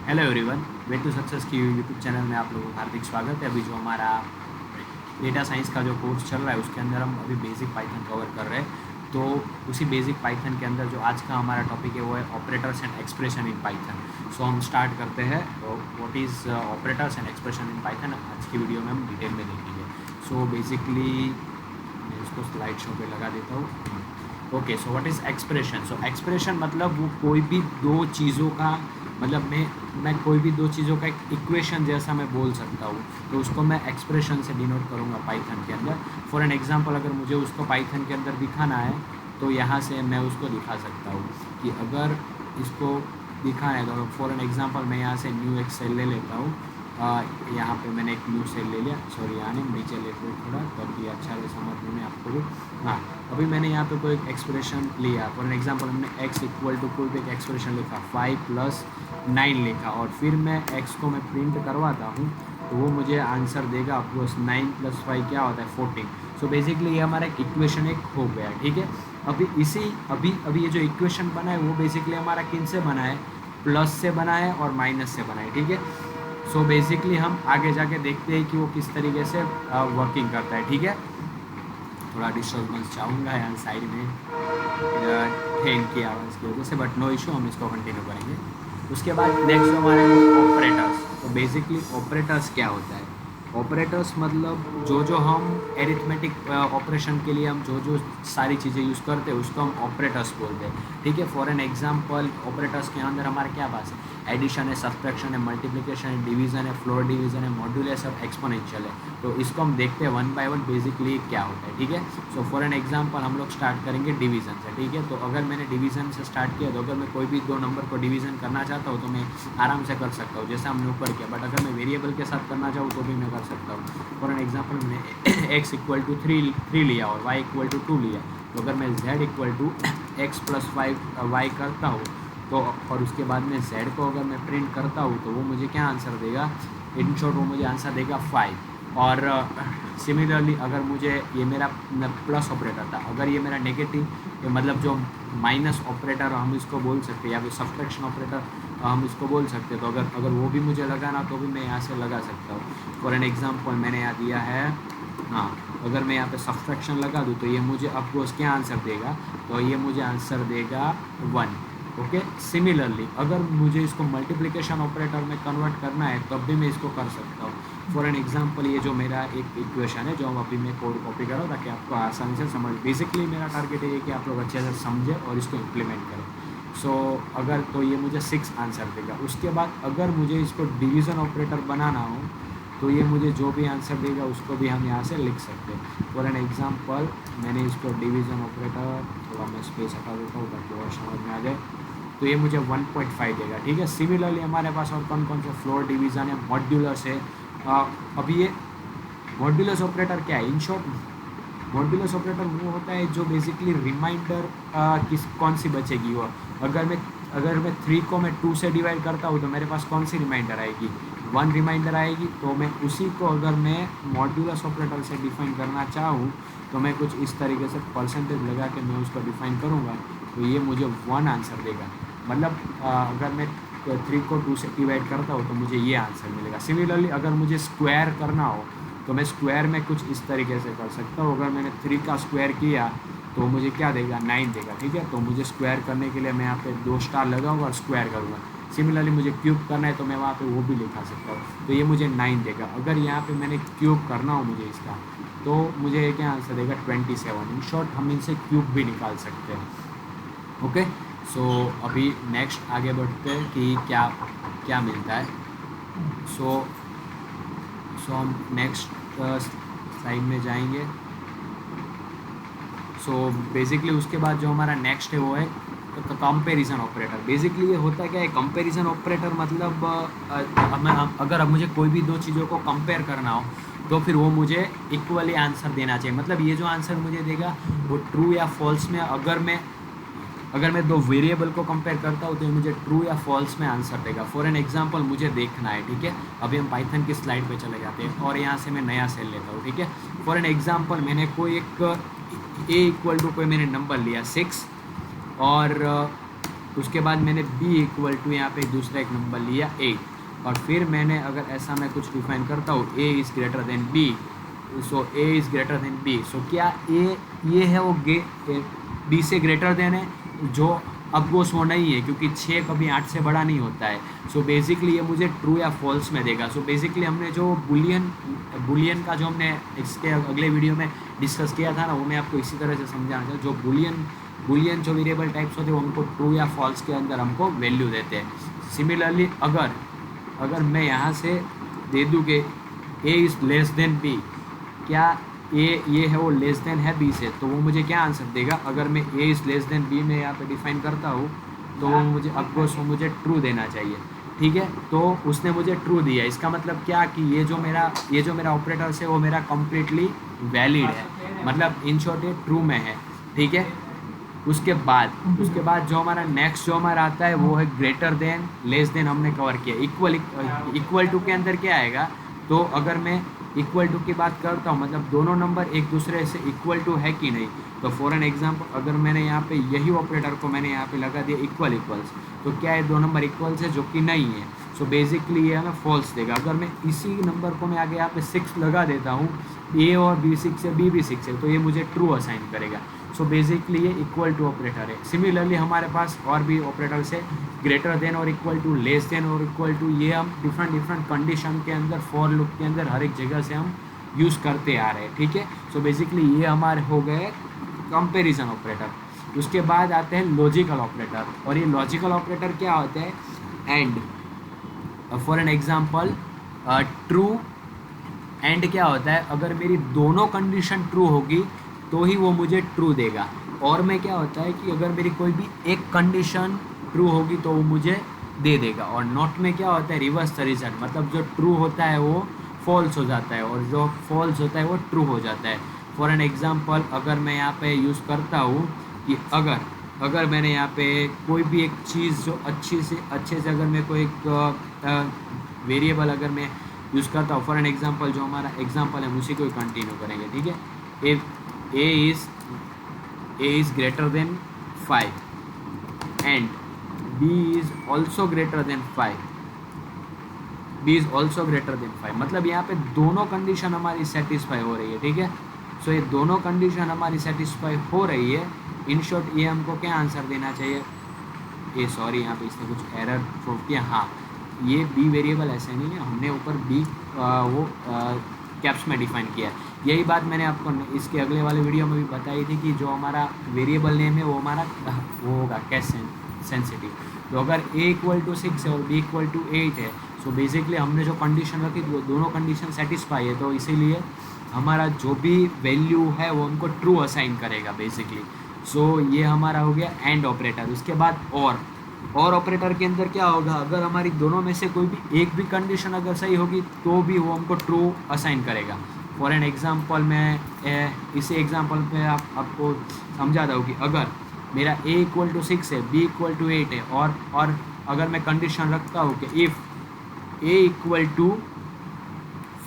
Hello everyone, way to success की YouTube channel में आप लोगों का हार्दिक स्वागत है। अभी जो हमारा डेटा साइंस का जो कोर्स चल रहा है उसके अंदर हम अभी बेसिक पाइथन कवर कर रहे हैं। तो उसी बेसिक पाइथन के अंदर जो आज का हमारा टॉपिक है वो है operators and expression in Python. So हम स्टार्ट करते हैं। What is operators and expression in Python आज की वीडियो में हम डिटेल में देखेंगे। सो बेसिकली मैं इसको स्लाइड शो पे लगा देता हूँ। Okay, so what is expression. So expression मतलब वो कोई भी दो चीज़ों का मतलब मैं कोई भी दो चीज़ों का एक इक्वेशन जैसा मैं बोल सकता हूँ, तो उसको मैं एक्सप्रेशन से डिनोट करूँगा पाइथन के अंदर। फॉर एन एग्जांपल, अगर मुझे उसको पाइथन के अंदर दिखाना है तो यहाँ से मैं उसको दिखा सकता हूँ कि अगर इसको दिखाना है तो फॉर एन एग्जांपल मैं यहाँ से न्यू एक सेल ले लेता हूँ। यहाँ पे मैंने एक न्यू सेल ले लिया, सॉरी यहाँ नहीं, नीचे लेते हूँ थोड़ा ताकि अच्छा से समझने में आपको भी। हाँ, अभी मैंने यहाँ पे कोई एक एक्सप्रेशन लिया। फॉर एन एग्जांपल हमने x इक्वल टू कोई भी एक एक्सप्रेशन लिखा 5 + 9 लिखा, और फिर मैं x को मैं प्रिंट करवाता हूँ तो वो मुझे आंसर देगा। आपको 9 + 5 क्या होता है 14। सो बेसिकली ये हमारा एक इक्वेशन एक हो गया, ठीक है। अभी ये जो इक्वेशन बना है वो बेसिकली हमारा किन से बना है, प्लस से बना है और माइनस से बना है, ठीक है। सो बेसिकली हम आगे जाके देखते हैं कि वो किस तरीके से वर्किंग करता है, ठीक है। थोड़ा डिस्टर्बेंस चाहूँगा यहाँ साइड में ट्रेन की आवाज़ की वजह से, बट नो इशू, हम इसको कंटिन्यू करेंगे। उसके बाद नेक्स्ट हमारे ऑपरेटर्स। तो बेसिकली ऑपरेटर्स क्या होता है। ऑपरेटर्स मतलब जो हम एरिथमेटिक ऑपरेशन के लिए हम जो सारी चीज़ें यूज़ करते हैं उसको हम ऑपरेटर्स बोलते हैं, ठीक है। फॉर एन एग्जांपल ऑपरेटर्स के अंदर हमारे क्या बात है, एडिशन है, सब्ट्रैक्शन है, मल्टीप्लिकेशन है, डिवीज़न है, फ्लोर डिवीज़न है, मॉड्यूलस और एक्सपोनेंशियल है। तो इसको हम देखते हैं वन बाय वन बेसिकली क्या होता है, ठीक है। सो फॉर एन एग्जांपल हम लोग स्टार्ट करेंगे डिवीज़न से, ठीक है। तो अगर मैंने डिवीज़न से स्टार्ट किया तो अगर मैं कोई भी दो नंबर को डिवीज़न करना चाहता हूँ तो मैं आराम से कर सकता हूँ, जैसे हमने ऊपर किया। बट अगर मैं वेरिएबल के साथ करना चाहूँ तो भी मैं कर सकता हूँ। फॉर एन एग्जांपल मैंने x इक्वल टू 3 लिया और y इक्वल टू 2 लिया, तो अगर मैं z equal to x + 5 y करता हूँ तो और उसके बाद में z को अगर मैं प्रिंट करता हूँ तो वो मुझे क्या आंसर देगा, इन शॉर्ट वो मुझे आंसर देगा 5। और सिमिलरली अगर मुझे ये मेरा प्लस ऑपरेटर था, अगर ये मेरा नेगेटिव मतलब जो माइनस ऑपरेटर हम इसको बोल सकते हैं, या फिर सब्ट्रैक्शन ऑपरेटर हम इसको बोल सकते हैं, तो अगर वो भी मुझे लगाना तो भी मैं यहाँ से लगा सकता हूँ। फॉर एन एग्जांपल मैंने यहाँ दिया है, हाँ, अगर मैं यहाँ पे सब्ट्रैक्शन लगा दूँ तो ये मुझे अफकोर्स क्या आंसर देगा, तो ये मुझे आंसर देगा 1। ओके, सिमिलरली अगर मुझे इसको मल्टीप्लिकेशन ऑपरेटर में कन्वर्ट करना है तब भी मैं इसको कर सकता हूँ। फॉर एन एग्जांपल ये जो मेरा एक इक्वेशन है जो हम अभी मैं कोड कॉपी कर रहा हूँ ताकि आपको आसानी से समझ, बेसिकली मेरा टारगेट है कि आप लोग अच्छे से समझें और इसको इम्प्लीमेंट करें। सो अगर तो ये मुझे 6 आंसर देगा। उसके बाद अगर मुझे इसको डिवीज़न ऑपरेटर बनाना हो तो ये मुझे जो भी आंसर देगा उसको भी हम यहाँ से लिख सकते हैं। फॉर एन एग्जांपल मैंने इसको डिवीज़न ऑपरेटर, थोड़ा मैं स्पेस हटा देता हूँ ताकि और समझ में आ जाए, तो ये मुझे 1.5 देगा, ठीक है। सिमिलरली हमारे पास और कौन कौन से फ्लोर डिवीज़न है, मॉड्यूलस है। अभी ये मॉड्यूलस ऑपरेटर क्या है, इन शॉर्ट मॉड्यूलस ऑपरेटर वो होता है जो बेसिकली रिमाइंडर कौन सी बचेगी वो, अगर मैं 3 को मैं 2 से डिवाइड करता हूँ तो मेरे पास कौन सी रिमाइंडर आएगी, 1 रिमाइंडर आएगी। तो मैं उसी को अगर मैं मॉड्यूलस ऑपरेटर से डिफाइन करना चाहूँ तो मैं कुछ इस तरीके से परसेंटेज लगा के मैं उसको डिफाइन करूँगा, तो ये मुझे 1 आंसर देगा। मतलब अगर मैं 3 को 2 से डिवाइड करता हूँ तो मुझे ये आंसर मिलेगा। सिमिलरली अगर मुझे स्क्वायर करना हो तो मैं स्क्वायर में कुछ इस तरीके से कर सकता हूँ। अगर मैंने 3 का स्क्वायर किया तो मुझे क्या देगा, 9 देगा, ठीक है। तो मुझे स्क्वायर करने के लिए मैं यहाँ पे 2 स्टार लगाऊंगा और स्क्वायर करूँगा। सिमिलरली मुझे क्यूब करना है तो मैं वहाँ पे वो भी लिखा सकता हूँ, तो ये मुझे 9 देगा। अगर यहाँ पे मैंने क्यूब करना हो मुझे इसका तो मुझे क्या आंसर देगा 27। इन शॉर्ट हम इनसे क्यूब भी निकाल सकते हैं। ओके, सो अभी नेक्स्ट आगे बढ़ते हैं कि क्या क्या मिलता है। सो हम नेक्स्ट स्लाइड में जाएंगे। सो बेसिकली उसके बाद जो हमारा नेक्स्ट है वो है कंपैरिजन ऑपरेटर। बेसिकली ये होता है क्या है, कंपैरिजन ऑपरेटर मतलब अगर अब मुझे कोई भी दो चीज़ों को कंपेयर करना हो तो फिर वो मुझे इक्वली आंसर देना चाहिए। मतलब ये जो आंसर मुझे देगा वो ट्रू या फॉल्स में, अगर मैं दो वेरिएबल को कंपेयर करता हूँ तो ये मुझे ट्रू या फॉल्स में आंसर देगा। फॉर एन एग्जांपल मुझे देखना है, ठीक है। अभी हम पाइथन की स्लाइड पे चले जाते हैं और यहाँ से मैं नया सेल लेता हूँ, ठीक है। फॉर एन एग्जांपल मैंने कोई एक ए इक्वल टू कोई मैंने नंबर लिया 6 और उसके बाद मैंने b इक्वल टू यहाँ पे दूसरा एक नंबर लिया 8, और फिर मैंने अगर ऐसा मैं कुछ डिफाइन करता हूँ a is greater than b, so a is greater than b, सो क्या a ये है वो b से ग्रेटर देन है, जो अब वो सो नहीं है क्योंकि 6 कभी 8 से बड़ा नहीं होता है। सो बेसिकली ये मुझे ट्रू या फॉल्स में देगा। सो बेसिकली हमने जो बुलियन का जो हमने इसके अगले वीडियो में डिस्कस किया था ना, वो मैं आपको इसी तरह से समझाना चाहूँ। जो बुलियन जो वेरिएबल टाइप्स होते हैं वो हमको ट्रू या फॉल्स के अंदर हमको वैल्यू देते हैं। सिमिलरली अगर मैं यहाँ से दे दूँ कि a is less than b, क्या ये है वो लेस देन है b से, तो वो मुझे क्या आंसर देगा। अगर मैं a is less than b में यहाँ पे डिफाइन करता हूँ तो वो मुझे अफकोर्स वो मुझे ट्रू देना चाहिए, ठीक है। तो उसने मुझे ट्रू दिया, इसका मतलब क्या कि ये जो मेरा ऑपरेटर है वो मेरा कम्प्लीटली वैलिड है, मतलब इन शॉर्ट ये ट्रू में है, ठीक है। उसके बाद जो हमारा नेक्स्ट जो हमारा आता है वो है ग्रेटर देन, लेस देन हमने कवर किया। इक्वल टू के अंदर क्या आएगा, तो अगर मैं इक्वल टू की बात करता हूँ मतलब दोनों नंबर एक दूसरे से इक्वल टू है कि नहीं, तो फॉर एन एग्जांपल अगर मैंने यहाँ पे यही ऑपरेटर को मैंने यहाँ पे लगा दिया इक्वल्स, तो क्या है दो नंबर इक्वल्स है, जो कि नहीं है। सो बेसिकली ये हमें फॉल्स देगा। अगर मैं इसी नंबर को मैं आगे यहाँ पे 6 लगा देता हूँ, a और b 6 है, b भी 6 है, तो ये मुझे ट्रू असाइन करेगा। सो बेसिकली ये इक्वल टू ऑपरेटर है। सिमिलरली हमारे पास और भी ऑपरेटर्स है, ग्रेटर देन और इक्वल टू, लेस देन और इक्वल टू, ये हम डिफरेंट कंडीशन के अंदर, फॉर लूप के अंदर हर एक जगह से हम यूज़ करते आ रहे हैं, ठीक है। सो बेसिकली ये हमारे हो गए कंपैरिजन ऑपरेटर। उसके बाद आते हैं लॉजिकल ऑपरेटर, और ये लॉजिकल ऑपरेटर क्या होता है, and. For an example true and क्या होता है, अगर मेरी दोनों कंडीशन ट्रू होगी तो ही वो मुझे ट्रू देगा। और में क्या होता है कि अगर मेरी कोई भी एक कंडीशन ट्रू होगी तो वो मुझे दे देगा। और नॉट में क्या होता है, रिवर्स द रिजल्ट, मतलब जो ट्रू होता है वो फॉल्स हो जाता है और जो फॉल्स होता है वो ट्रू हो जाता है। फॉर एन एग्जांपल अगर मैं यहाँ पे यूज़ करता हूँ कि अगर मैंने यहाँ पे कोई भी एक चीज़ जो अच्छे से अगर मैं कोई एक वेरिएबल अगर मैं यूज़ करता हूँ, फॉर एन एग्जांपल जो हमारा एग्जांपल है उसी को ही कंटिन्यू करेंगे, ठीक है। If a is greater than 5 and b is also greater than 5, मतलब यहाँ पे दोनों कंडीशन हमारी सेटिस्फाई हो रही है, ठीक है। सो ये दोनों कंडीशन हमारी सेटिस्फाई हो रही है। इन शॉर्ट ये हमको क्या आंसर देना चाहिए, ये सॉरी यहाँ पे इसने कुछ एरर प्रूव किया, हाँ ये b वेरिएबल ऐसे नहीं है, हमने ऊपर b कैप्स में डिफाइन किया है। यही बात मैंने आपको इसके अगले वाले वीडियो में भी बताई थी कि जो हमारा वेरिएबल नेम है वो हमारा वो होगा कैश सेंसिटिव। तो अगर a इक्वल टू 6 है और b इक्वल टू 8 है, सो बेसिकली हमने जो कंडीशन रखी वो दोनों कंडीशन सेटिस्फाई है, तो इसीलिए हमारा जो भी वैल्यू है वो हमको ट्रू असाइन करेगा बेसिकली। सो ये हमारा हो गया एंड ऑपरेटर। उसके बाद और ऑपरेटर के अंदर क्या होगा, अगर हमारी दोनों में से कोई भी एक भी कंडीशन अगर सही होगी तो भी वो हमको ट्रू असाइन करेगा। फॉर एन एग्जांपल मैं इसी एग्जांपल पे आपको समझाता हूँ कि अगर मेरा a इक्वल टू 6 है, b इक्वल टू 8 है, और अगर मैं कंडीशन रखता हूँ कि if a equal to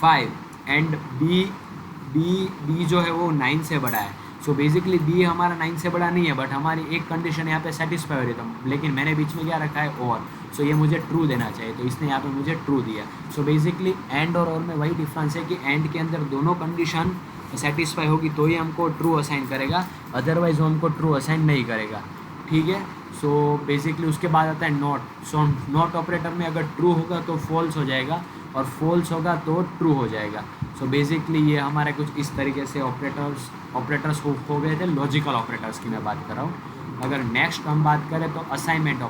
5 and b जो है वो 9 से बड़ा है, सो बेसिकली b हमारा 9 से बड़ा नहीं है, बट हमारी एक कंडीशन यहाँ पे सेटिस्फाई हो रही है, लेकिन मैंने बीच में क्या रखा है और, सो ये मुझे ट्रू देना चाहिए, तो इसने यहाँ पे मुझे ट्रू दिया। सो बेसिकली एंड और में वही डिफरेंस है कि एंड के अंदर दोनों कंडीशन सेटिस्फाई होगी तो ही हमको ट्रू असाइन करेगा, अदरवाइज वो हमको ट्रू असाइन नहीं करेगा, ठीक है। सो बेसिकली उसके बाद आता है नॉट। सो नॉट ऑपरेटर में अगर ट्रू होगा तो फॉल्स हो जाएगा और फॉल्स होगा तो ट्रू हो जाएगा। सो बेसिकली ये हमारे कुछ इस तरीके से ऑपरेटर्स हो गए थे। लॉजिकल ऑपरेटर्स की मैं बात कर रहा हूँ। अगर नेक्स्ट हम बात करें तो असाइनमेंट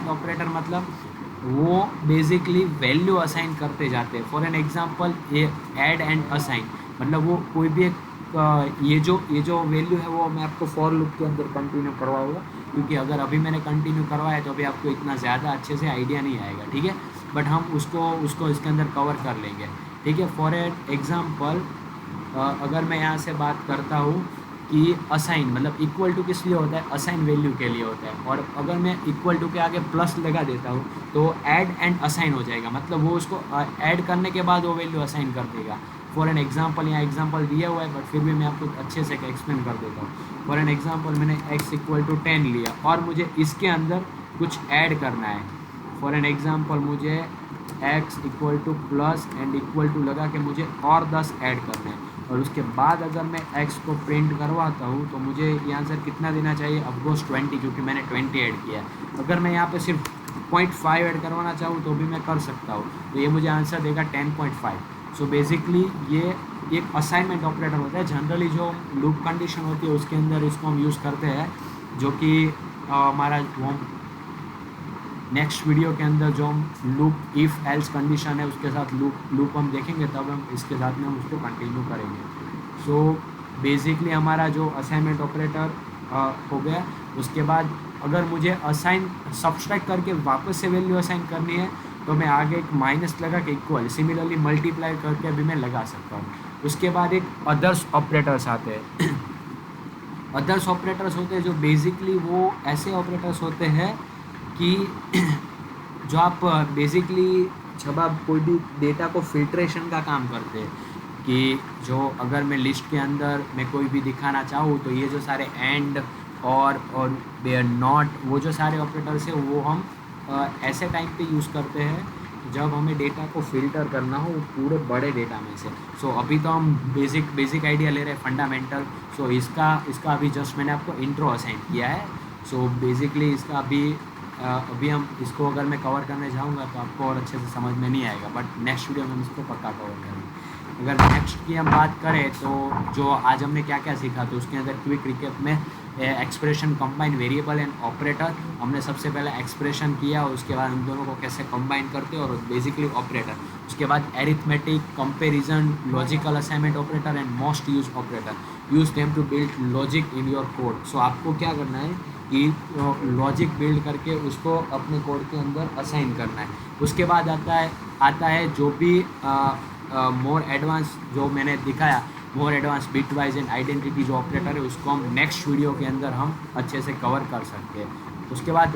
ऑपरेटर मतलब वो बेसिकली वैल्यू असाइन करते जाते हैं। फॉर एन एग्जांपल ये ऐड एंड असाइन, मतलब वो कोई भी एक ये जो वैल्यू है वो मैं आपको फॉर लूप के अंदर कंटिन्यू करवाऊंगा, क्योंकि अगर अभी मैंने कंटिन्यू करवाया तो अभी आपको इतना ज़्यादा अच्छे से आइडिया नहीं आएगा, ठीक है। बट हम उसको इसके अंदर कवर कर लेंगे, ठीक है। फॉर एन एग्जांपल अगर मैं यहाँ से बात करता हूँ कि असाइन मतलब इक्वल टू किस लिए होता है, असाइन वैल्यू के लिए होता है, और अगर मैं इक्वल टू के आगे प्लस लगा देता हूँ तो ऐड एंड असाइन हो जाएगा, मतलब वो उसको ऐड करने के बाद वो वैल्यू असाइन कर देगा। फॉर एन एग्जांपल यहाँ एग्जांपल दिया हुआ है, बट फिर भी मैं आपको अच्छे से एक्सप्लेन कर देता हूँ। फॉर एन एग्जांपल मैंने x इक्वल टू 10 लिया और मुझे इसके अंदर कुछ ऐड करना है, फॉर एन एग्जांपल मुझे x equal to plus and equal to लगा के मुझे और 10 ऐड करना है, और उसके बाद अगर मैं x को प्रिंट करवाता हूँ तो मुझे यहाँ से कितना देना चाहिए, ऑफकोर्स 20, क्योंकि मैंने 20 ऐड किया है। अगर मैं यहाँ पे सिर्फ 0.5 ऐड करवाना चाहूँ तो भी मैं कर सकता हूँ, तो ये मुझे आंसर देगा 10.5। सो बेसिकली ये एक असाइनमेंट ऑपरेटर होता है। जनरली जो लूप कंडीशन होती है उसके अंदर इसको हम यूज़ करते हैं, जो कि हमारा वो नेक्स्ट वीडियो के अंदर जो हम लूप इफ़ एल्स कंडीशन है उसके साथ लूप हम देखेंगे, तब हम इसके साथ में हम उसको कंटिन्यू करेंगे। सो बेसिकली हमारा जो असाइनमेंट ऑपरेटर हो गया। उसके बाद अगर मुझे असाइन सब्सट्रैक्ट करके वापस से वैल्यू असाइन करनी है तो मैं आगे एक माइनस लगा के इक्वल, सिमिलरली मल्टीप्लाई करके भी मैं लगा सकता हूँ। उसके बाद एक अदर्स ऑपरेटर्स आते हैं। अदर्स ऑपरेटर्स होते हैं जो बेसिकली वो ऐसे ऑपरेटर्स होते हैं कि जो आप बेसिकली जब आप कोई भी डेटा को फिल्ट्रेशन का काम करते हैं, कि जो अगर मैं लिस्ट के अंदर मैं कोई भी दिखाना चाहूँ तो ये जो सारे एंड और नॉट, वो जो सारे ऑपरेटर्स हैं वो हम ऐसे टाइम पे यूज़ करते हैं जब हमें डेटा को फिल्टर करना हो पूरे बड़े डेटा में से। सो अभी तो हम बेसिक आइडिया ले रहे हैं, फंडामेंटल। सो इसका अभी जस्ट मैंने आपको इंट्रो असाइन किया है। सो बेसिकली इसका अभी हम इसको अगर मैं कवर करने जाऊँगा तो आपको और अच्छे से समझ में नहीं आएगा, बट नेक्स्ट वीडियो में हम इसको पक्का कवर करेंगे। अगर नेक्स्ट की हम बात करें तो जो आज हमने क्या क्या सीखा, तो उसके अंदर क्विक रिकैप में expression, combine, variable and operator. हमने सबसे पहले एक्सप्रेशन किया, उसके बाद उन दोनों को कैसे कंबाइन करते हैं, और बेसिकली ऑपरेटर। उसके बाद arithmetic, comparison, logical assignment operator and most use operator. Use them to build logic in your code. So आपको क्या करना है कि लॉजिक बिल्ड करके उसको अपने कोड के अंदर असाइन करना है। उसके बाद आता है जो भी मोर एडवांस जो मैंने दिखाया, more advance bitwise and identity जो ऑपरेटर है, उसको हम नेक्स्ट वीडियो के अंदर हम अच्छे से कवर कर सकते हैं। उसके बाद